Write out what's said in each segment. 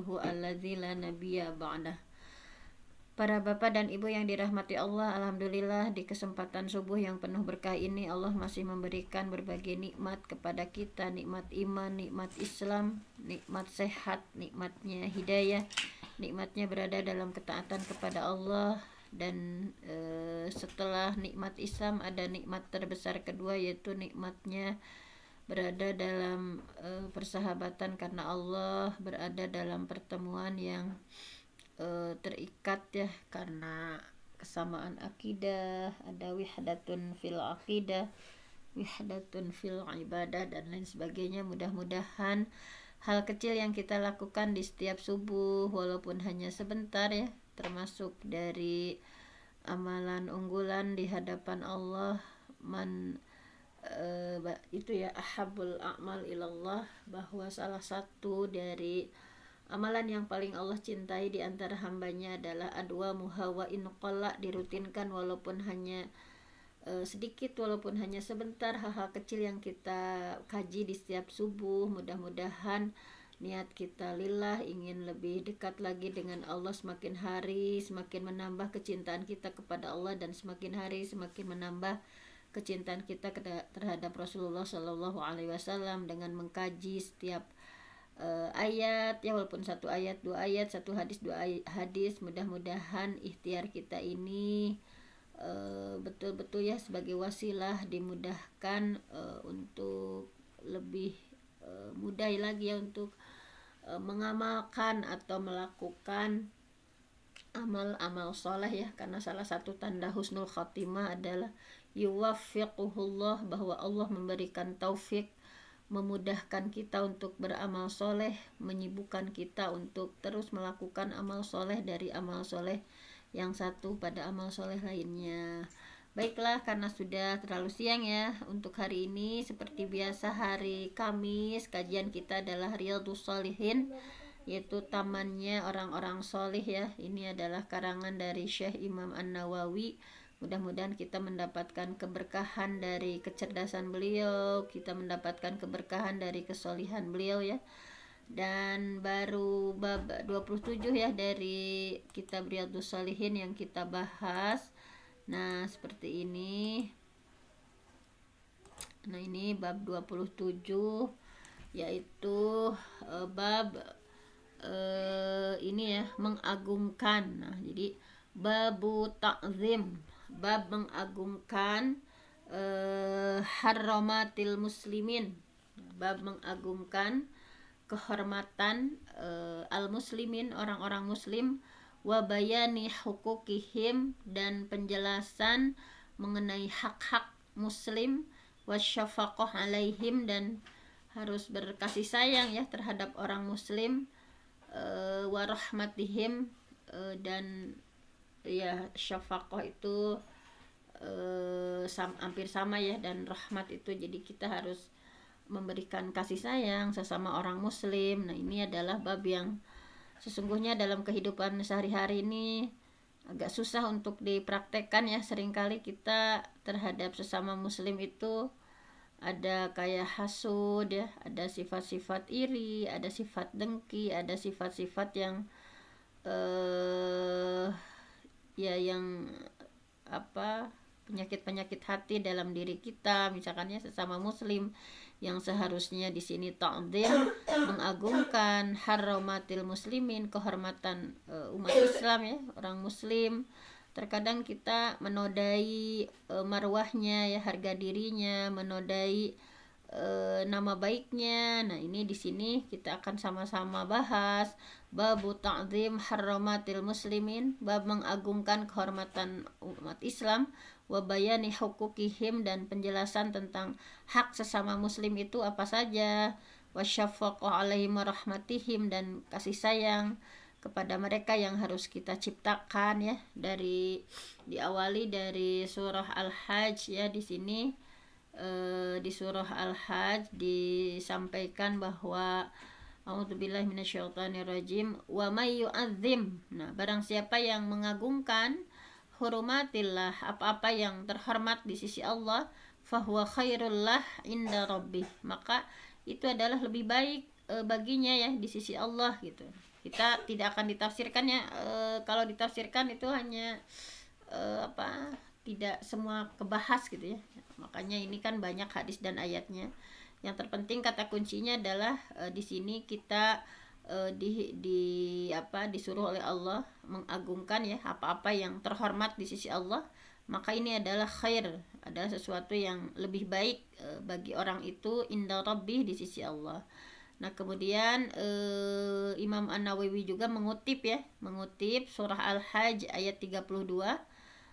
rasuluhu alladzi la nabiyya ba'dah. Para bapak dan ibu yang dirahmati Allah, alhamdulillah di kesempatan subuh yang penuh berkah ini Allah masih memberikan berbagai nikmat kepada kita, nikmat iman, nikmat Islam, nikmat sehat, nikmatnya hidayah, nikmatnya berada dalam ketaatan kepada Allah. Dan setelah nikmat Islam ada nikmat terbesar kedua, yaitu nikmatnya berada dalam persahabatan karena Allah, berada dalam pertemuan yang terikat ya karena kesamaan akidah, ada wihdatun fil akidah, wihdatun fil ibadah dan lain sebagainya. Mudah-mudahan hal kecil yang kita lakukan di setiap subuh walaupun hanya sebentar ya, termasuk dari amalan unggulan di hadapan Allah, itu ya ahabul a'mal ilallah, bahwa salah satu dari amalan yang paling Allah cintai di antara hambanya adalah adwa muhawa inqalla, dirutinkan walaupun hanya sedikit, walaupun hanya sebentar, hal-hal kecil yang kita kaji di setiap subuh. Mudah-mudahan niat kita lillah, ingin lebih dekat lagi dengan Allah, semakin hari semakin menambah kecintaan kita kepada Allah, dan semakin hari semakin menambah kecintaan kita terhadap Rasulullah Shallallahu Alaihi Wasallam dengan mengkaji setiap ayat ya, walaupun satu ayat, dua ayat, satu hadis, dua hadis. Mudah-mudahan ikhtiar kita ini betul-betul ya sebagai wasilah dimudahkan untuk lebih mudah lagi ya untuk mengamalkan atau melakukan amal-amal soleh ya, karena salah satu tanda husnul khatimah adalah yuwaffiquhullah, bahwa Allah memberikan taufik, memudahkan kita untuk beramal soleh, menyibukkan kita untuk terus melakukan amal soleh dari amal soleh yang satu pada amal soleh lainnya. Baiklah, karena sudah terlalu siang ya untuk hari ini, seperti biasa hari Kamis kajian kita adalah Riyadhus Shalihin, yaitu tamannya orang-orang soleh ya. Ini adalah karangan dari Syekh Imam An-Nawawi. Mudah-mudahan kita mendapatkan keberkahan dari kecerdasan beliau, kita mendapatkan keberkahan dari kesolihan beliau ya. Dan baru bab 27 ya dari kitab Riyadhus Shalihin yang kita bahas. Nah, seperti ini. Nah, ini bab 27 yaitu bab ini ya, mengagungkan. Nah, jadi babu ta'zim, bab mengagungkan harramatil muslimin, bab mengagungkan kehormatan al-muslimin, orang-orang muslim, wa bayani hukukihim, dan penjelasan mengenai hak-hak muslim, wa syafaqah alaihim, dan harus berkasih sayang ya terhadap orang muslim, wa rahmatihim, dan ya syafaqah itu hampir sama ya, dan rahmat itu jadi kita harus memberikan kasih sayang sesama orang muslim. Nah, ini adalah bab yang sesungguhnya dalam kehidupan sehari-hari ini agak susah untuk dipraktekkan ya. Seringkali kita terhadap sesama muslim itu ada kayak hasud ya, ada sifat-sifat iri, ada sifat dengki, ada sifat-sifat yang ya yang apa, penyakit-penyakit hati dalam diri kita, misalkannya sesama muslim yang seharusnya di sini ta'zim, mengagungkan harramatil muslimin, kehormatan umat Islam ya, orang muslim. Terkadang kita menodai marwahnya ya, harga dirinya, menodai nama baiknya. Nah, ini di sini kita akan sama-sama bahas babu ta'zim harramatil muslimin, bab mengagungkan kehormatan umat Islam, wa bayani hukukihim, dan penjelasan tentang hak sesama muslim itu apa saja, wa syafaqah alaihim wa rahmatihim, dan kasih sayang kepada mereka yang harus kita ciptakan ya. Diawali dari surah Al-Hajj ya. Di sini di surah Al-Hajj disampaikan bahwa a'udzubillahi minasyaitonirrajim, wa may yu'azzim. Nah, barang siapa yang mengagungkan hurumatillah, apa-apa yang terhormat di sisi Allah, fahuwa khairullah inda rabbih, maka itu adalah lebih baik baginya ya di sisi Allah gitu. Kita tidak akan ditafsirkannya, kalau ditafsirkan itu hanya tidak semua kebahas gitu ya. Makanya ini kan banyak hadis dan ayatnya. Yang terpenting kata kuncinya adalah di sini kita disuruh oleh Allah mengagungkan ya apa-apa yang terhormat di sisi Allah, maka ini adalah khair, adalah sesuatu yang lebih baik bagi orang itu inda rabbih, di sisi Allah. Nah kemudian Imam An-Nawawi juga mengutip surah Al-Hajj ayat 32.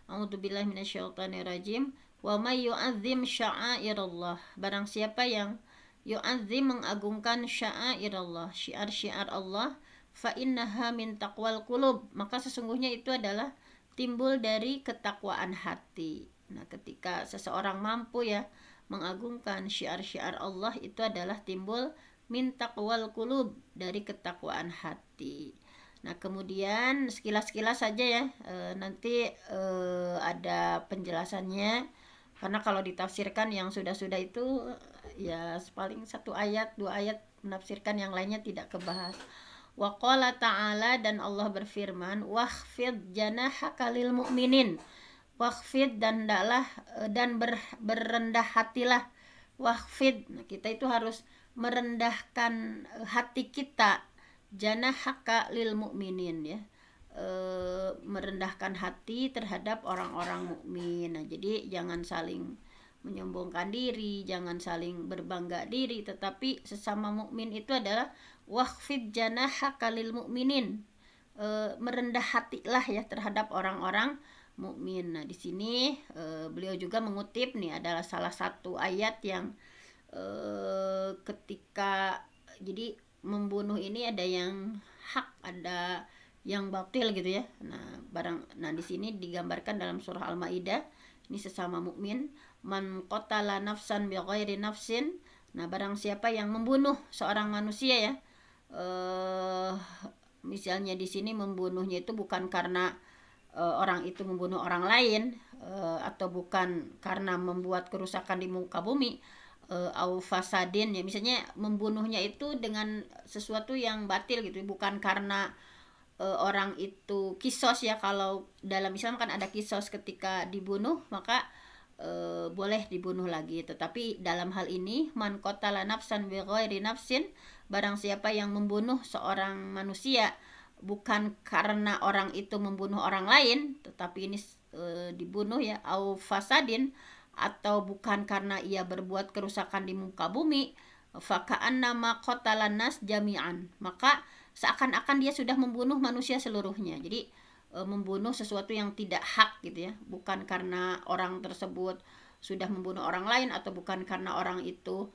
A'udzubillahi minasyaitonirrajim. Wa may yu'azzim sya'airallah. Barang siapa yang yu'azzim, mengagungkan sya'airallah, syiar-syiar Allah, fa innaha min taqwal qulub, maka sesungguhnya itu adalah timbul dari ketakwaan hati. Nah, ketika seseorang mampu ya mengagungkan syiar-syiar Allah, itu adalah timbul min taqwal qulub, dari ketakwaan hati. Nah kemudian sekilas-sekilas saja ya, nanti ada penjelasannya, karena kalau ditafsirkan yang sudah-sudah itu ya paling 1 ayat 2 ayat menafsirkan, yang lainnya tidak kebahas. Wa qala ta'ala, dan Allah berfirman, wakhfid janahaka lil mu'minin, wakhfid, dan hendaklah dan berendah hatilah, wakhfid. Nah, kita itu harus merendahkan hati kita, janahaka lil mu'minin ya, merendahkan hati terhadap orang-orang mukmin. Nah, jadi jangan saling menyombongkan diri, jangan saling berbangga diri, tetapi sesama mukmin itu adalah wakhfid janahaka lil mu'minin, merendah hatilah ya terhadap orang-orang mukmin. Nah, di sini beliau juga mengutip nih, adalah salah satu ayat yang ketika jadi membunuh ini ada yang hak, ada yang batil gitu ya. Nah di sini digambarkan dalam surah Al-Maidah, ini sesama mukmin, man qatala nafsan bighairi nafsin. Nah, barang siapa yang membunuh seorang manusia ya, misalnya di sini membunuhnya itu bukan karena orang itu membunuh orang lain, atau bukan karena membuat kerusakan di muka bumi, au fasadin ya, misalnya membunuhnya itu dengan sesuatu yang batil gitu, bukan karena orang itu kisos ya. Kalau dalam Islam kan ada kisos, ketika dibunuh maka boleh dibunuh lagi. Tetapi dalam hal ini, man qatala nafsan bighairi nafsin, barang siapa yang membunuh seorang manusia bukan karena orang itu membunuh orang lain, tetapi ini dibunuh ya, au fasadin, atau bukan karena ia berbuat kerusakan di muka bumi, faka'annama qatalan nas jami'an, maka seakan-akan dia sudah membunuh manusia seluruhnya. Jadi membunuh sesuatu yang tidak hak gitu ya, bukan karena orang tersebut sudah membunuh orang lain, atau bukan karena orang itu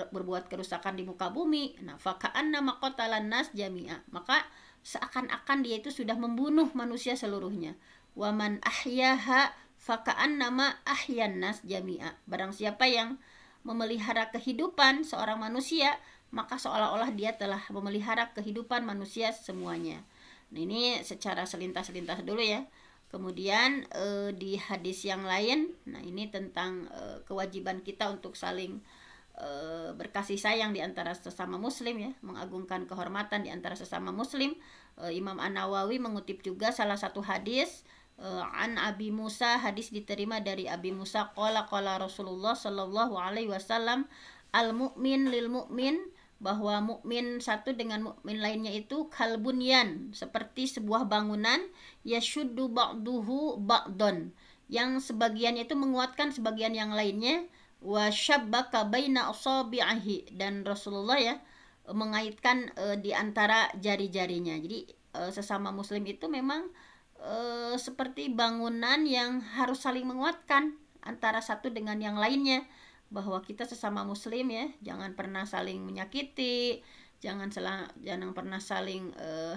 berbuat kerusakan di muka bumi. Nah, faka'annama qatalan nas jami'a, maka seakan-akan dia itu sudah membunuh manusia seluruhnya. Waman ahyaha faka'annama ahyan nas jami'a, barang siapa yang memelihara kehidupan seorang manusia, maka seolah-olah dia telah memelihara kehidupan manusia semuanya. Nah, ini secara selintas-selintas dulu ya. Kemudian di hadis yang lain, nah ini tentang kewajiban kita untuk saling berkasih sayang di antara sesama muslim ya, mengagungkan kehormatan di antara sesama muslim. Imam An-Nawawi mengutip juga salah satu hadis an Abi Musa, hadis diterima dari Abi Musa, qala Rasulullah sallallahu alaihi wasallam, al mu'min lil mu'min, bahwa mukmin satu dengan mukmin lainnya itu kalbunyan, seperti sebuah bangunan, yashuddu ba'duhu ba'don, yang sebagiannya itu menguatkan sebagian yang lainnya, wa syabbaka baina asabi'ihi, dan Rasulullah ya mengaitkan di antara jari-jarinya. Jadi sesama muslim itu memang seperti bangunan yang harus saling menguatkan antara satu dengan yang lainnya, bahwa kita sesama muslim ya jangan pernah saling menyakiti, jangan pernah saling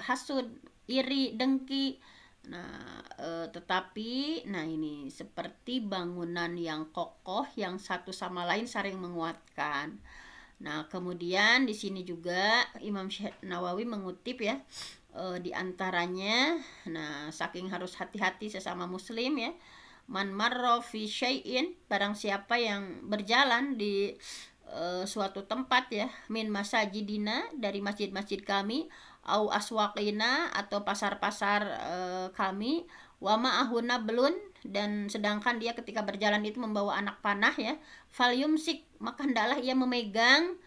hasud, iri, dengki. Nah, tetapi ini seperti bangunan yang kokoh yang satu sama lain saling menguatkan. Nah, kemudian di sini juga Imam Nawawi mengutip ya, di antaranya, nah saking harus hati-hati sesama muslim ya, man marra fi syai'in, barang siapa yang berjalan di suatu tempat ya, min masajidina, dari masjid-masjid kami, au aswaqina atau pasar-pasar kami, wa ma'ahuna belun, dan sedangkan dia ketika berjalan itu membawa anak panah ya, fal yumsik, maka hendaklah ia memegang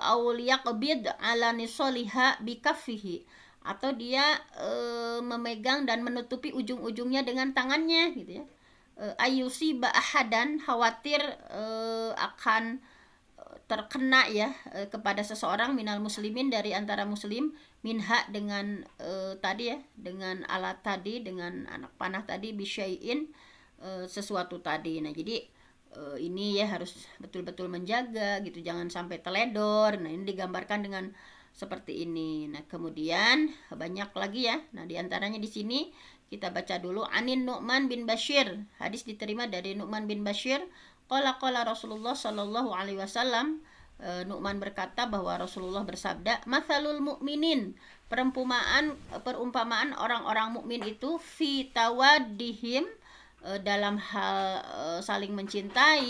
au liyaqbid ala nisoliha bikaffihi, atau dia memegang dan menutupi ujung-ujungnya dengan tangannya gitu ya. Ayusi ba'ahadan, khawatir akan terkena ya kepada seseorang minal muslimin, dari antara muslim, minha dengan tadi ya, dengan alat tadi, dengan anak panah tadi, bisyai'in sesuatu tadi. Nah jadi ini ya harus betul-betul menjaga gitu, jangan sampai teledor. Nah ini digambarkan dengan seperti ini. Nah kemudian banyak lagi ya. Nah diantaranya di sini kita baca dulu. Anin Nu'man bin Bashir, hadis diterima dari Nu'man bin Bashir. Qala Rasulullah sallallahu alaihi wasallam, Nu'man berkata bahwa Rasulullah bersabda, mathalul mu'minin, perumpamaan orang-orang mukmin itu, fi tawaddihim, dalam hal saling mencintai,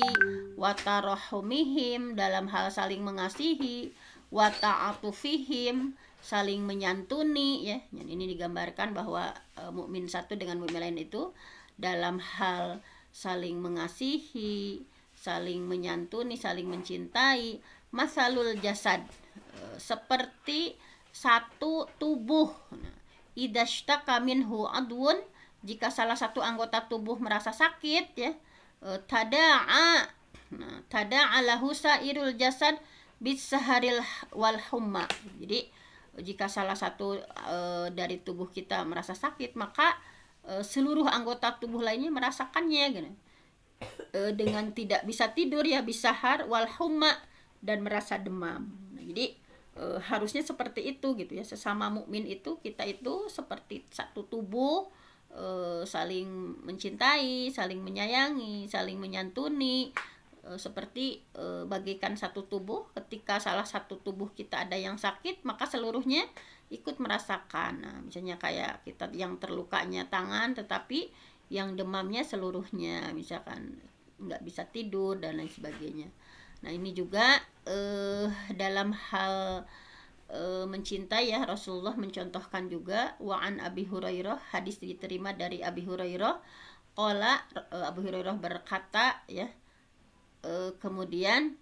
wa tarahumihim, dalam hal saling mengasihi, wa ta'atufihim, saling menyantuni ya. Ini digambarkan bahwa mukmin satu dengan mukmin lain itu dalam hal saling mengasihi, saling menyantuni, saling mencintai. Masalul jasad, seperti satu tubuh. Idashtaka minhu adwun, jika salah satu anggota tubuh merasa sakit ya, tada'a lahu sairul jasad bisaharil wal humma. Jadi jika salah satu dari tubuh kita merasa sakit, maka seluruh anggota tubuh lainnya merasakannya gitu. Dengan tidak bisa tidur ya, bisahar wal humma, dan merasa demam. Nah, jadi harusnya seperti itu gitu ya. Sesama mukmin itu, kita itu seperti satu tubuh, saling mencintai, saling menyayangi, saling menyantuni, seperti bagaikan satu tubuh. Ketika salah satu tubuh kita ada yang sakit, maka seluruhnya ikut merasakan. Nah, misalnya kayak kita yang terlukanya tangan, tetapi yang demamnya seluruhnya, misalkan nggak bisa tidur dan lain sebagainya. Nah ini juga dalam hal mencintai ya, Rasulullah mencontohkan juga. Wa'an Abi Hurairah, hadis diterima dari Abi Hurairah. Qala, Abu Hurairah berkata ya, kemudian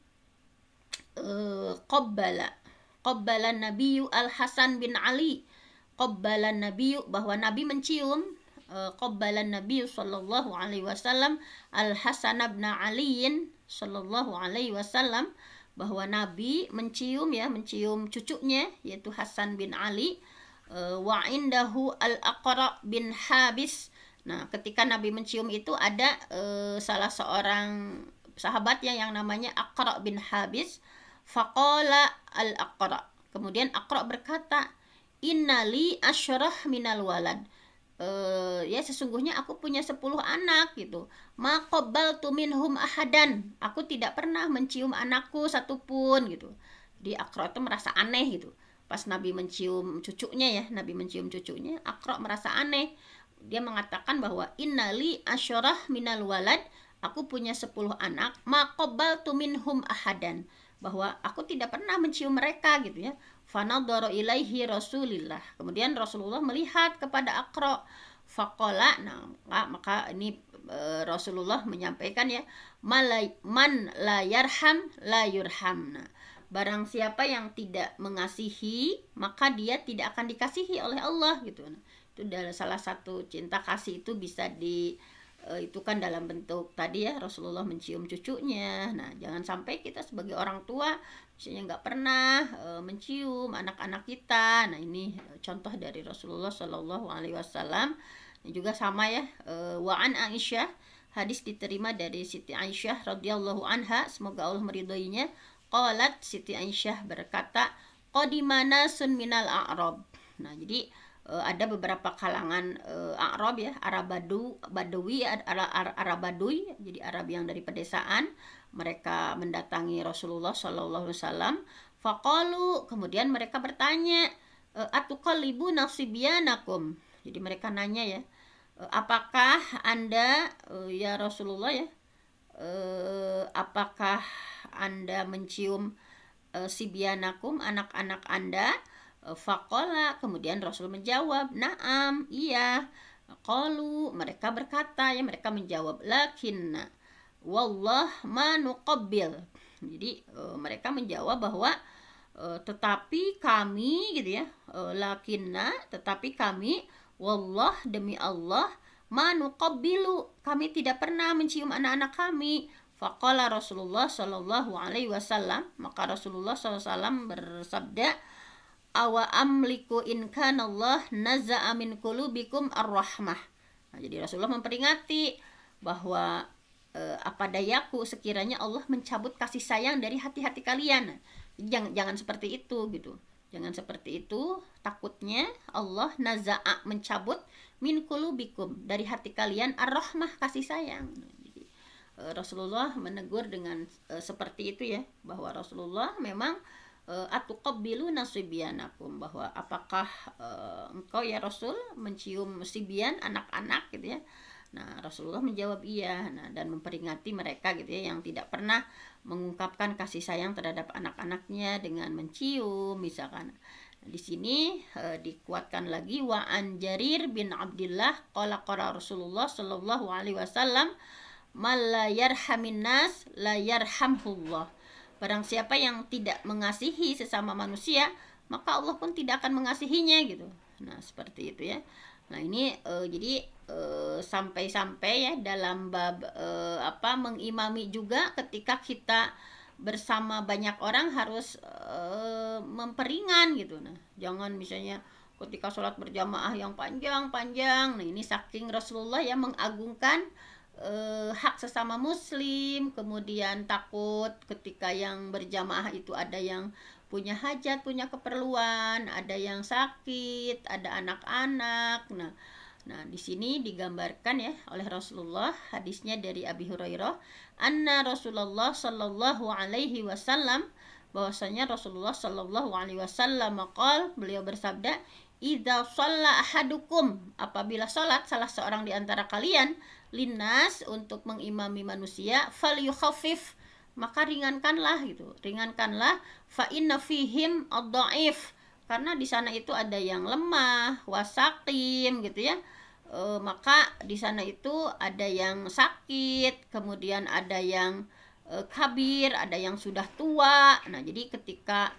qabbala Nabiyyu Al-Hasan bin Ali, qabbala Nabiyyu, bahwa Nabi mencium, qabbala Nabiyyu sallallahu alaihi wasallam Al-Hasan bin Ali sallallahu alaihi wasallam, bahwa Nabi mencium ya, mencium cucunya yaitu Hasan bin Ali. Wa indahu Al-Aqra bin Habis. Nah, ketika Nabi mencium itu ada salah seorang sahabatnya yang namanya Aqra bin Habis. Faqala Al-Aqra, kemudian Aqra berkata, innali asyrah minal walad, ya sesungguhnya aku punya 10 anak gitu. Ma qabbaltu minhum ahadan, aku tidak pernah mencium anakku satupun gitu. Di Aqra itu merasa aneh gitu. Pas Nabi mencium cucunya ya, Nabi mencium cucunya, Aqra merasa aneh. Dia mengatakan bahwa innali asyarah minal walad, aku punya 10 anak, ma qabbaltu minhum ahadan, bahwa aku tidak pernah mencium mereka gitu ya. Fanadhara ilaihi Rasulillah, kemudian Rasulullah melihat kepada Aqra. Faqala, nah maka ini Rasulullah menyampaikan ya, man la yarham la yurham. Nah, barang siapa yang tidak mengasihi, maka dia tidak akan dikasihi oleh Allah gitu. Nah, itu adalah salah satu cinta kasih, itu bisa itu kan dalam bentuk tadi ya, Rasulullah mencium cucunya. Nah jangan sampai kita sebagai orang tua misalnya nggak pernah mencium anak-anak kita. Nah ini contoh dari Rasulullah Shallallahu Alaihi Wasallam. Ini juga sama ya. Wa'an Aisyah, hadis diterima dari Siti Aisyah radhiyallahu anha, semoga Allah meridhoinya. Qalat, Siti Aisyah berkata, qadimana sun minal a'rab. Nah jadi ada beberapa kalangan Arab ya, Arab Badawi, Arab Baduy, jadi Arab yang dari pedesaan. Mereka mendatangi Rasulullah Shallallahu Alaihi Wasallam. Faqalu, kemudian mereka bertanya, atuqallibu nasibyanakum. Jadi mereka nanya ya, apakah Anda ya Rasulullah ya, apakah Anda mencium sibyanakum, anak-anak Anda? Faqala, kemudian Rasul menjawab, "Na'am, iya." Qalu, mereka berkata, ya mereka menjawab, "Lakinna wallah ma nuqabbil." Jadi mereka menjawab bahwa tetapi kami gitu ya, lakinna, tetapi kami, wallah, demi Allah, ma nuqabbilu, kami tidak pernah mencium anak-anak kami. Faqala Rasulullah sallallahu alaihi wasallam, maka Rasulullah SAW bersabda, "Awa amliku in kanallah naza'a min qulubikum ar-rahmah." Nah, jadi Rasulullah memperingati bahwa apa dayaku sekiranya Allah mencabut kasih sayang dari hati-hati kalian. Jangan seperti itu gitu. Jangan seperti itu, takutnya Allah naza'a, mencabut, min qulubikum, dari hati kalian, ar-rahmah, kasih sayang. Jadi, Rasulullah menegur dengan seperti itu ya, bahwa Rasulullah memang atuqabbilu nasibiyanakum, bahwa apakah engkau ya Rasul mencium sibyan, anak-anak gitu ya. Nah, Rasulullah menjawab iya, nah, dan memperingati mereka gitu ya yang tidak pernah mengungkapkan kasih sayang terhadap anak-anaknya dengan mencium misalkan. Nah, di sini dikuatkan lagi, wa an Jarir bin Abdullah qala qala Rasulullah sallallahu alaihi wasallam, "Man la yarhamin nas la yarhamhullah." Barang siapa yang tidak mengasihi sesama manusia, maka Allah pun tidak akan mengasihinya gitu. Nah, seperti itu ya. Nah, ini jadi sampai-sampai ya dalam bab mengimami juga, ketika kita bersama banyak orang harus memperingan gitu. Nah, jangan misalnya ketika sholat berjamaah yang panjang-panjang. Nah, ini saking Rasulullah yang mengagungkan hak sesama muslim, kemudian takut ketika yang berjamaah itu ada yang punya hajat, punya keperluan, ada yang sakit, ada anak-anak. Nah, di sini digambarkan ya oleh Rasulullah, hadisnya dari Abi Hurairah, anna Rasulullah sallallahu alaihi wasallam, bahwasanya Rasulullah sallallahu alaihi wasallam beliau bersabda, "Idza shalla ahadukum," apabila salat salah seorang di antara kalian, linnas, untuk mengimami manusia, falyukhaffif, maka ringankanlah gitu. Ringankanlah, fa inna fihim ad-dhaif, karena di sana itu ada yang lemah, wasakim gitu ya. Maka di sana itu ada yang sakit, kemudian ada yang kabir, ada yang sudah tua. Nah, jadi ketika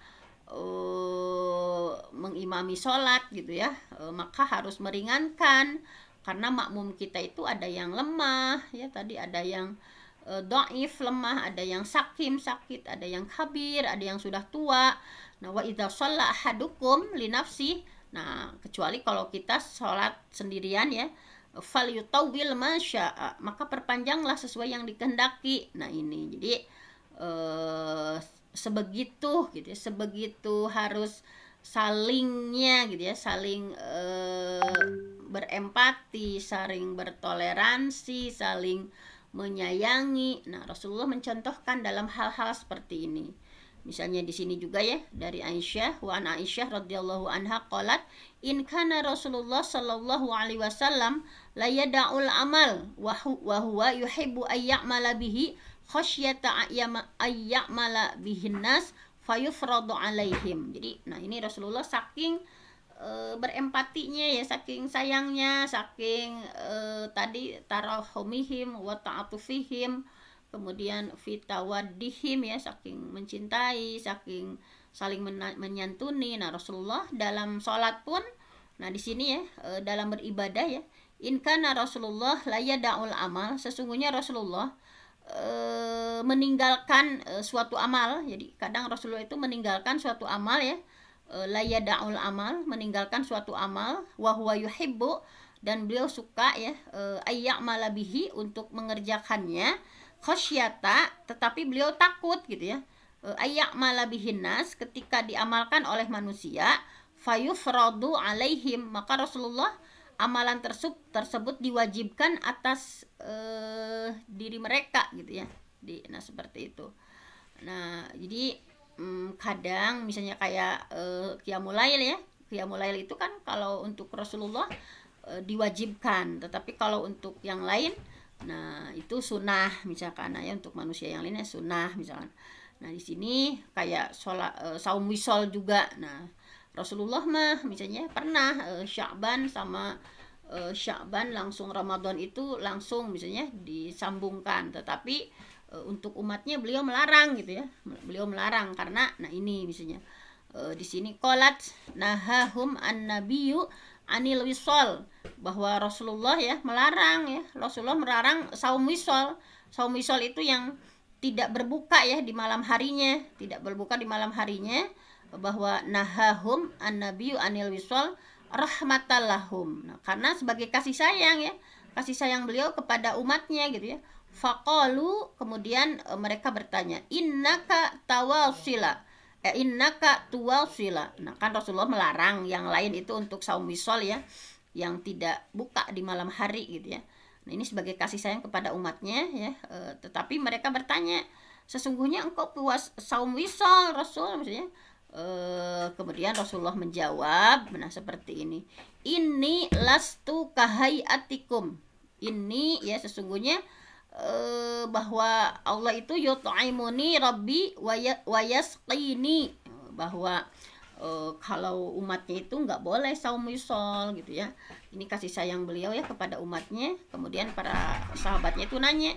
mengimami sholat gitu ya, maka harus meringankan, karena makmum kita itu ada yang lemah ya, tadi ada yang dhaif, lemah, ada yang sakim, sakit, ada yang kabir, ada yang sudah tua. Nah, wa idza shalla ahadukum li nafsi, nah kecuali kalau kita sholat sendirian ya, fal yutawwil ma syaa, maka perpanjanglah sesuai yang dikehendaki. Nah, ini jadi sebegitu gitu ya, sebegitu harus salingnya gitu ya, saling berempati, saling bertoleransi, saling menyayangi. Nah, Rasulullah mencontohkan dalam hal-hal seperti ini. Misalnya di sini juga ya dari Aisyah, wa an Aisyah radhiyallahu anha qalat, "In kana Rasulullah sallallahu alaihi wasallam la yada'ul amal wa huwa yuhibbu ay ya'mala bihi khasyata ayyamala bihin nas fayufradu alaihim." Jadi, nah ini Rasulullah saking berempatinya ya, saking sayangnya, saking tadi tarahumihim wa ta'atufihim, kemudian fitawaddihim ya, saking mencintai, saking saling menyantuni. Nah, Rasulullah dalam sholat pun, nah di sini ya dalam beribadah ya, in kana Rasulullah la yada'ul amal, sesungguhnya Rasulullah meninggalkan suatu amal. Jadi kadang Rasulullah itu meninggalkan suatu amal ya, la yada'ul amal, meninggalkan suatu amal, wa huwa yuhibbu, dan beliau suka ya ayya'mala bihi, untuk mengerjakannya, khasyata, tetapi beliau takut gitu ya, ayya'mala bihin nas, ketika diamalkan oleh manusia, fayufradu alaihim, maka Rasulullah amalan tersebut diwajibkan atas diri mereka gitu ya. Nah, seperti itu. Nah, jadi kadang misalnya kayak qiyamul lail ya, qiyamul lail itu kan kalau untuk Rasulullah diwajibkan, tetapi kalau untuk yang lain, nah itu sunnah misalkan. Nah, ya untuk manusia yang lainnya sunnah misalkan. Nah, di sini kayak sholat saum wisol juga. Nah, Rasulullah mah misalnya pernah Sya'ban sama Sya'ban langsung Ramadan itu langsung misalnya disambungkan, tetapi untuk umatnya beliau melarang gitu ya. Beliau melarang karena nah ini misalnya di sini qolat nahahum an-nabiyyu anil wisol, bahwa Rasulullah ya melarang ya, Rasulullah melarang saum wisol. Saum wisol itu yang tidak berbuka ya di malam harinya, tidak berbuka di malam harinya, bahwa nahahum an-nabiyyu anil wisol rahmatallahum. Nah, karena sebagai kasih sayang ya, kasih sayang beliau kepada umatnya gitu ya. Faqalu, kemudian mereka bertanya, innaka tawasila, innaka tuwasila. Nah, kan Rasulullah melarang yang lain itu untuk saum wisol ya, yang tidak buka di malam hari gitu ya. Nah, ini sebagai kasih sayang kepada umatnya ya. Tetapi mereka bertanya, sesungguhnya engkau puas saum wisol Rasul maksudnya. Kemudian Rasulullah menjawab, nah seperti ini lastu kahayatikum, ini ya sesungguhnya bahwa Allah itu yut'imuni rabbi wa yasqini, bahwa kalau umatnya itu nggak boleh saum wisol gitu ya. Ini kasih sayang beliau ya kepada umatnya. Kemudian para sahabatnya itu nanya,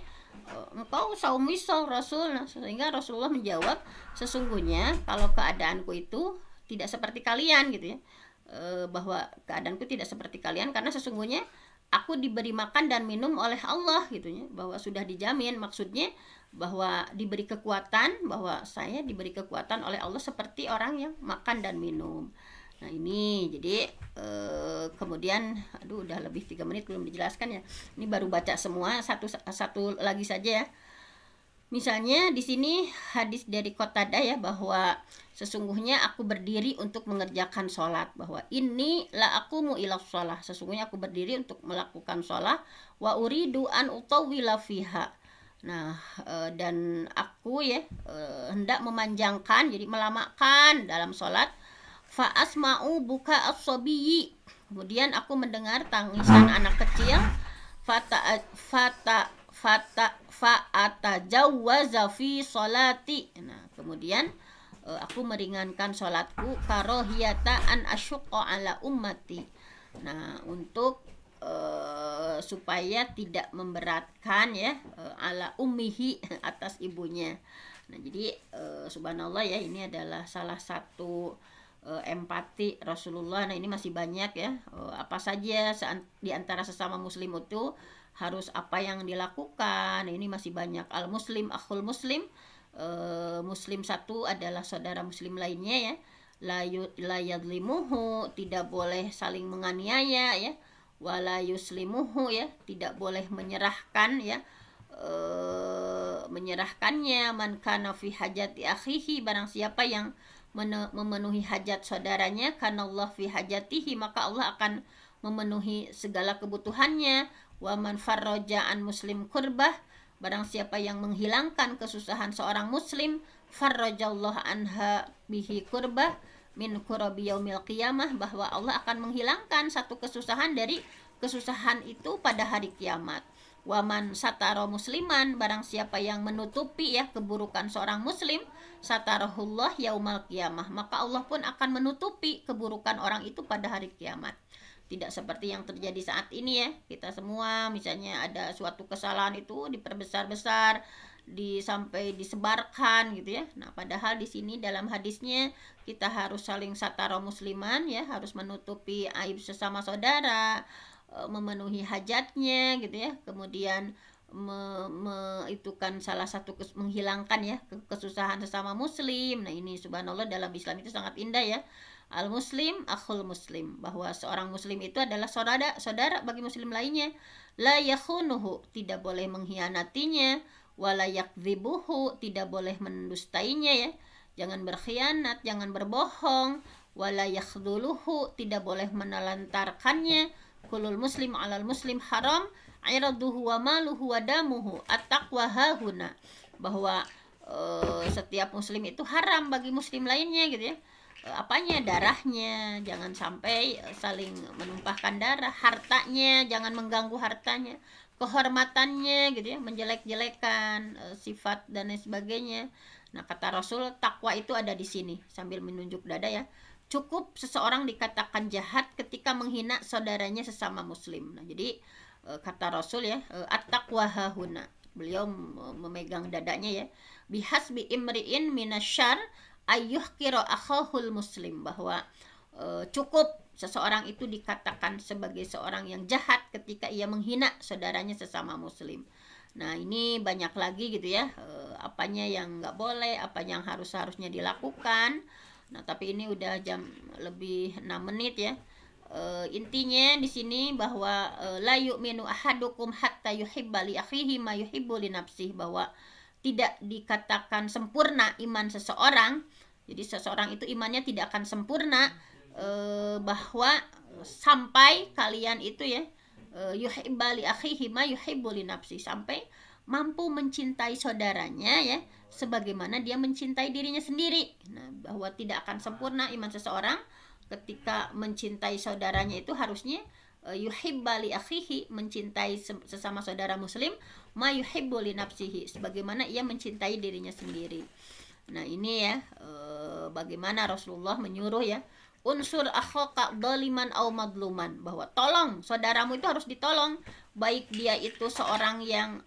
engkau saum wisol Rasul. Nah, sehingga Rasulullah menjawab, sesungguhnya kalau keadaanku itu tidak seperti kalian gitu ya, bahwa keadaanku tidak seperti kalian karena sesungguhnya aku diberi makan dan minum oleh Allah gitu ya, bahwa sudah dijamin, maksudnya bahwa diberi kekuatan, bahwa saya diberi kekuatan oleh Allah seperti orang yang makan dan minum. Nah ini jadi kemudian udah lebih 3 menit belum dijelaskan ya. Ini baru baca semua, satu lagi saja ya. Misalnya di sini hadis dari Qatadah ya, bahwa sesungguhnya aku berdiri untuk mengerjakan sholat, bahwa ini la aqumu ila sholah, sesungguhnya aku berdiri untuk melakukan sholat, wa uridu an utawwila fiha. Nah dan aku ya hendak memanjangkan, jadi melamakan dalam sholat. Fa asma'u buka as-sabiyyi, kemudian aku mendengar tangisan anak kecil. Fa'atajawwaza fi sholati. Nah, kemudian aku meringankan sholatku karohiyata an asyuqqa ala ummati. Nah, untuk supaya tidak memberatkan ya ala ummihi, atas ibunya. Nah, jadi subhanallah ya, ini adalah salah satu empati Rasulullah. Nah, ini masih banyak ya, apa saja di antara sesama muslim itu harus apa yang dilakukan. Ini masih banyak. Al muslim akhul muslim, muslim satu adalah saudara muslim lainnya ya. La yadlimuhu, tidak boleh saling menganiaya ya. Wala yuslimuhu ya, tidak boleh menyerahkan ya, menyerahkannya. Man kana fi hajati akhihi, barang siapa yang memenuhi hajat saudaranya, karena Allah fi hajatihi, maka Allah akan memenuhi segala kebutuhannya. Wa man farraja an muslim kurbah, barang siapa yang menghilangkan kesusahan seorang muslim, farrajallahu anha bihi kurbah min kurabi yaumil qiyamah, bahwa Allah akan menghilangkan satu kesusahan dari kesusahan itu pada hari kiamat. Waman sataro musliman, barang siapa yang menutupi ya keburukan seorang muslim, satarahullah yaumal qiyamah, maka Allah pun akan menutupi keburukan orang itu pada hari kiamat. Tidak seperti yang terjadi saat ini ya, kita semua misalnya ada suatu kesalahan itu diperbesar-besar, sampai disebarkan gitu ya. Nah, padahal di sini dalam hadisnya kita harus saling sataro musliman ya, harus menutupi aib sesama saudara, memenuhi hajatnya gitu ya. Kemudian itu kan salah satu menghilangkan ya kesusahan sesama muslim. Nah, ini subhanallah dalam Islam itu sangat indah ya. Al muslim akhul muslim, bahwa seorang muslim itu adalah saudara bagi muslim lainnya. La yakhunuhu, tidak boleh mengkhianatinya. Wala yakdzibuhu, tidak boleh mendustainya ya. Jangan berkhianat, jangan berbohong. Wala yakhduluhu, tidak boleh menelantarkannya. Kulul muslim alal muslim haram iraduhu wa maluhu wa damuhu at-taqwa hahuna, bahwa setiap muslim itu haram bagi muslim lainnya gitu ya. Apanya? Darahnya, jangan sampai saling menumpahkan darah. Hartanya, jangan mengganggu hartanya. Kehormatannya gitu ya, menjelek-jelekan sifat dan lain sebagainya. Nah, kata Rasul, takwa itu ada di sini, sambil menunjuk dada ya. cukup seseorang dikatakan jahat ketika menghina saudaranya sesama muslim. Nah, jadi kata Rasul ya, at-taqwa hahuna. Beliau memegang dadanya ya. Bihasbi imri'in minasyar ayyuhkira akhahul muslim, bahwa cukup seseorang itu dikatakan sebagai seorang yang jahat ketika ia menghina saudaranya sesama muslim. Nah, ini banyak lagi gitu ya, apanya yang nggak boleh, apa yang harusnya dilakukan. Nah, tapi ini udah jam lebih 6 menit ya. Intinya di sini bahwa la yu'minu ahadukum hatta yuhibba li akhihi ma yuhibbu li nafsihi, bahwa tidak dikatakan sempurna iman seseorang. Jadi seseorang itu imannya tidak akan sempurna bahwa sampai kalian itu ya yuhibba li akhihi ma yuhibbu li nafsihi, sampai mampu mencintai saudaranya ya sebagaimana dia mencintai dirinya sendiri. Nah, bahwa tidak akan sempurna iman seseorang ketika mencintai saudaranya itu harusnya yuhibba li akhihi, mencintai sesama saudara muslim, ma yuhibbu li nafsihi, sebagaimana ia mencintai dirinya sendiri. Nah, ini ya bagaimana Rasulullah menyuruh ya, unsur akhaka doliman au madluman, bahwa tolong saudaramu itu harus ditolong, baik dia itu seorang yang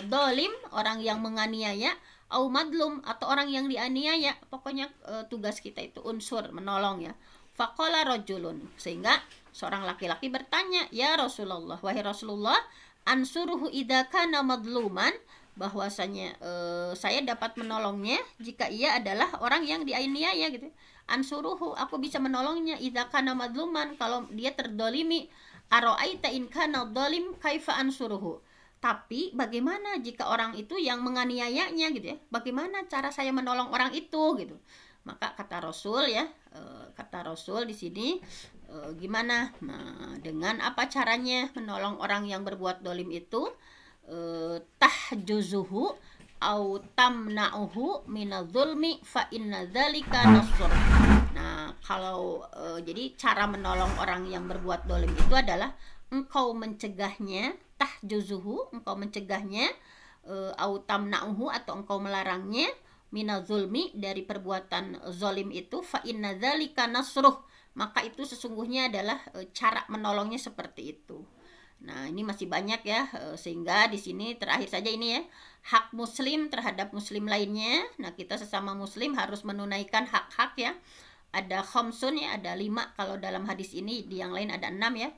dolim, orang yang menganiaya, au madlum, atau orang yang dianiaya. Pokoknya tugas kita itu unsur menolong ya. Faqala rajulun, sehingga seorang laki-laki bertanya, ya Rasulullah, wahai Rasulullah, ansuruhu idza kana madluman, bahwasanya saya dapat menolongnya jika ia adalah orang yang dianiaya gitu. Ansuruhu, aku bisa menolongnya idza kana madluman, kalau dia terdolimi. Aro'aita in kana dolim kaifa ansuruhu, tapi bagaimana jika orang itu yang menganiayanya gitu ya, bagaimana cara saya menolong orang itu gitu. Maka kata Rasul ya, kata Rasul di sini gimana? Nah, dengan apa caranya menolong orang yang berbuat dolim itu? Tahjuzuhu au tamna'uhu minadzulmi fa inna dzalika nasr. Nah, kalau jadi cara menolong orang yang berbuat dolim itu adalah engkau mencegahnya, tahjuzuhu, engkau mencegahnya, au tamna'uhu, atau engkau melarangnya, minazulmi, dari perbuatan zolim itu, fa inna dzalika nasruh, maka itu sesungguhnya adalah cara menolongnya seperti itu. Nah, ini masih banyak ya, sehingga di sini terakhir saja ini ya, hak muslim terhadap muslim lainnya. Nah, kita sesama muslim harus menunaikan hak-hak ya. Ada khamsun ya, ada 5 kalau dalam hadis ini, di yang lain ada 6 ya.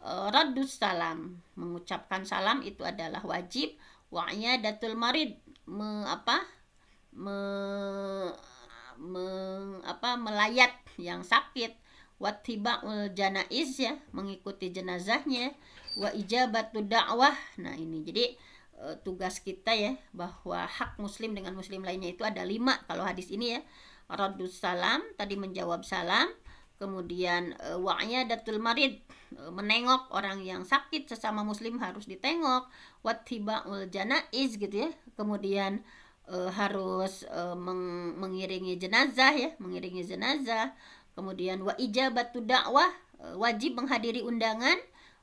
Raddus salam, mengucapkan salam itu adalah wajib. Wa'iyadatul marid, melayat yang sakit. Wattiba'ul janaiz ya, mengikuti jenazahnya. Wa ijabatu da'wah. Nah, ini jadi tugas kita ya, bahwa hak muslim dengan muslim lainnya itu ada 5 kalau hadis ini ya. Raddus salam, tadi menjawab salam. Kemudian wa'iyadatul marid, menengok orang yang sakit sesama muslim harus ditengok. Wattiba'ul janaiz gitu ya. Kemudian harus mengiringi jenazah ya, mengiringi jenazah. Kemudian wa ijabatu da'wah, wajib menghadiri undangan.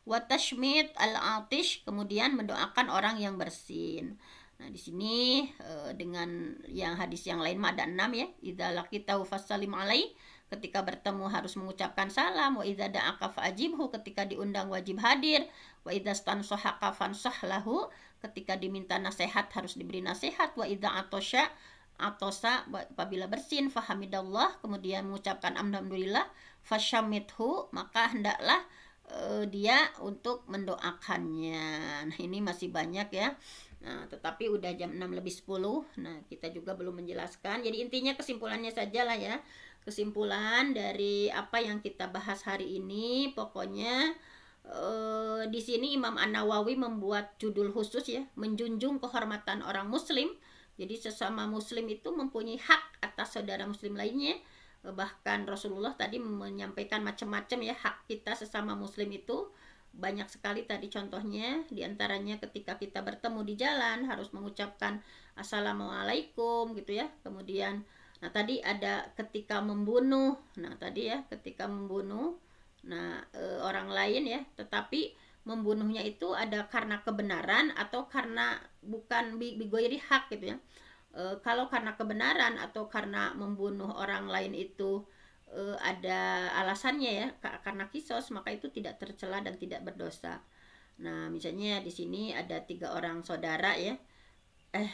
Wa tashmit al-atish, kemudian mendoakan orang yang bersin. Nah, di sini dengan yang hadis yang lain ada 6 ya. Idza laqitahu fasallim alaihi, ketika bertemu harus mengucapkan salam. Wa idza da'aka fa'ajibhu, ketika diundang wajib hadir. Wa idza stansahaka fansah lahu, ketika diminta nasihat harus diberi nasihat. Wa idza atosa, apabila bersin, fahamidallah, kemudian mengucapkan alhamdulillah. Fasyamithu, maka hendaklah dia untuk mendoakannya. Nah, ini masih banyak ya. Nah, tetapi udah jam 6:10. Nah, kita juga belum menjelaskan. Jadi intinya kesimpulannya saja lah ya. Kesimpulan dari apa yang kita bahas hari ini, pokoknya di sini Imam An-Nawawi membuat judul khusus ya, menjunjung kehormatan orang muslim. Jadi sesama muslim itu mempunyai hak atas saudara muslim lainnya. Bahkan Rasulullah tadi menyampaikan macam-macam ya, hak kita sesama muslim itu banyak sekali tadi contohnya. Diantaranya ketika kita bertemu di jalan harus mengucapkan assalamualaikum gitu ya. Kemudian nah tadi ada ketika membunuh, nah tadi ya ketika membunuh orang lain ya, tetapi membunuhnya itu ada karena kebenaran atau karena bukan bigoiri hak gitu ya. Kalau karena kebenaran atau karena membunuh orang lain itu ada alasannya ya, karena kisos maka itu tidak tercela dan tidak berdosa. Nah, misalnya di sini ada 3 orang saudara ya.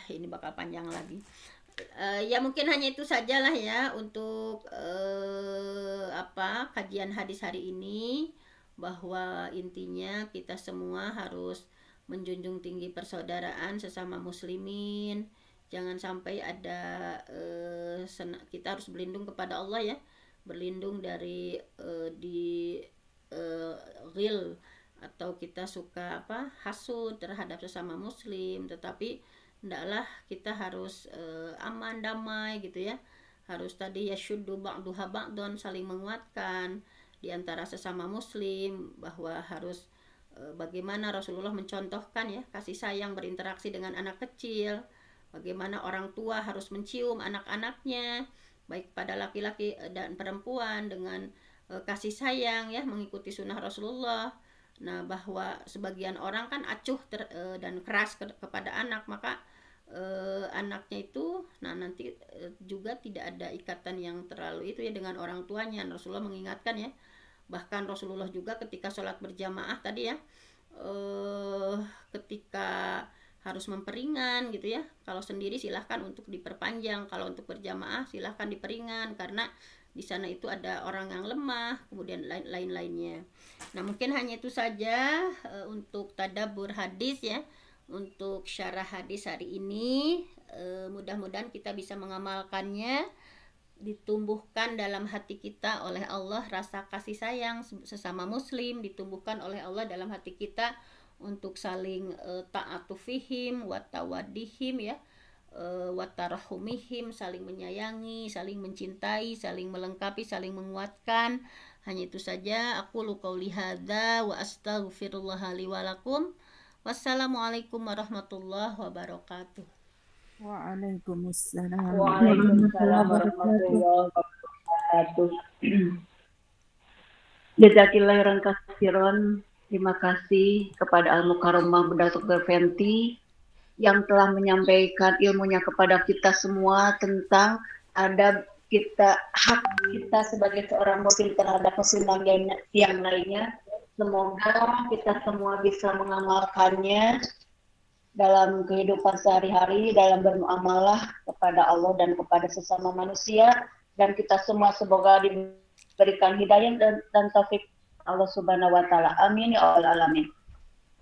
Ini bakal panjang lagi. Ya mungkin hanya itu sajalah ya untuk kajian hadis hari ini, bahwa intinya kita semua harus menjunjung tinggi persaudaraan sesama muslimin. Jangan sampai ada kita harus berlindung kepada Allah ya, berlindung dari ghil, atau kita suka hasud terhadap sesama muslim, tetapi hendaklah kita harus aman damai gitu ya. Harus tadi ya syuddu ba'duha ba'don, saling menguatkan di antara sesama muslim, bahwa harus bagaimana Rasulullah mencontohkan ya kasih sayang berinteraksi dengan anak kecil, bagaimana orang tua harus mencium anak-anaknya baik pada laki-laki dan perempuan dengan kasih sayang ya, mengikuti sunnah Rasulullah. Nah, bahwa sebagian orang kan acuh dan keras kepada anak, maka anaknya itu nanti juga tidak ada ikatan yang terlalu itu ya dengan orang tuanya. Rasulullah mengingatkan ya, bahkan Rasulullah juga ketika sholat berjamaah tadi ya, ketika harus memperingan gitu ya, kalau sendiri silahkan untuk diperpanjang, kalau untuk berjamaah silahkan diperingan, karena di sana itu ada orang yang lemah, kemudian lain-lainnya. Nah, mungkin hanya itu saja untuk tadabbur hadis ya, untuk syarah hadis hari ini. Mudah-mudahan kita bisa mengamalkannya, ditumbuhkan dalam hati kita oleh Allah rasa kasih sayang sesama muslim, ditumbuhkan oleh Allah dalam hati kita untuk saling ta'atufihim wa tawaddihim ya, watarahumihim, saling menyayangi, saling mencintai, saling melengkapi, saling menguatkan. Hanya itu saja. Aku qauli hadza wa astaghfirullah li wa lakum. Wassalamualaikum warahmatullahi wabarakatuh. Waalaikumsalam warahmatullahi wabarakatuh. Jazakillahirran katsiran. Terima kasih kepada Al-Mukarramah Dr. Fenty yang telah menyampaikan ilmunya kepada kita semua tentang adab kita, hak kita sebagai seorang muslim terhadap muslim yang lainnya. Semoga kita semua bisa mengamalkannya dalam kehidupan sehari-hari, dalam bermuamalah kepada Allah dan kepada sesama manusia, dan kita semua semoga diberikan hidayah dan taufik Allah Subhanahu wa taala. Amin ya Allah alamin.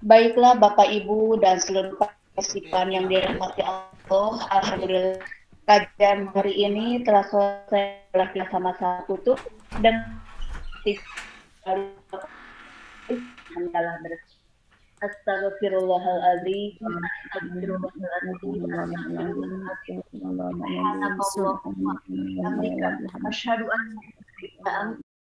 Baiklah Bapak Ibu dan seluruh partisipan yang dirahmati Allah, alhamdulillah kajian hari ini telah selesai sama-sama tutup dan adalah Astagfirullahaladzim. Astagfirullahaladzim.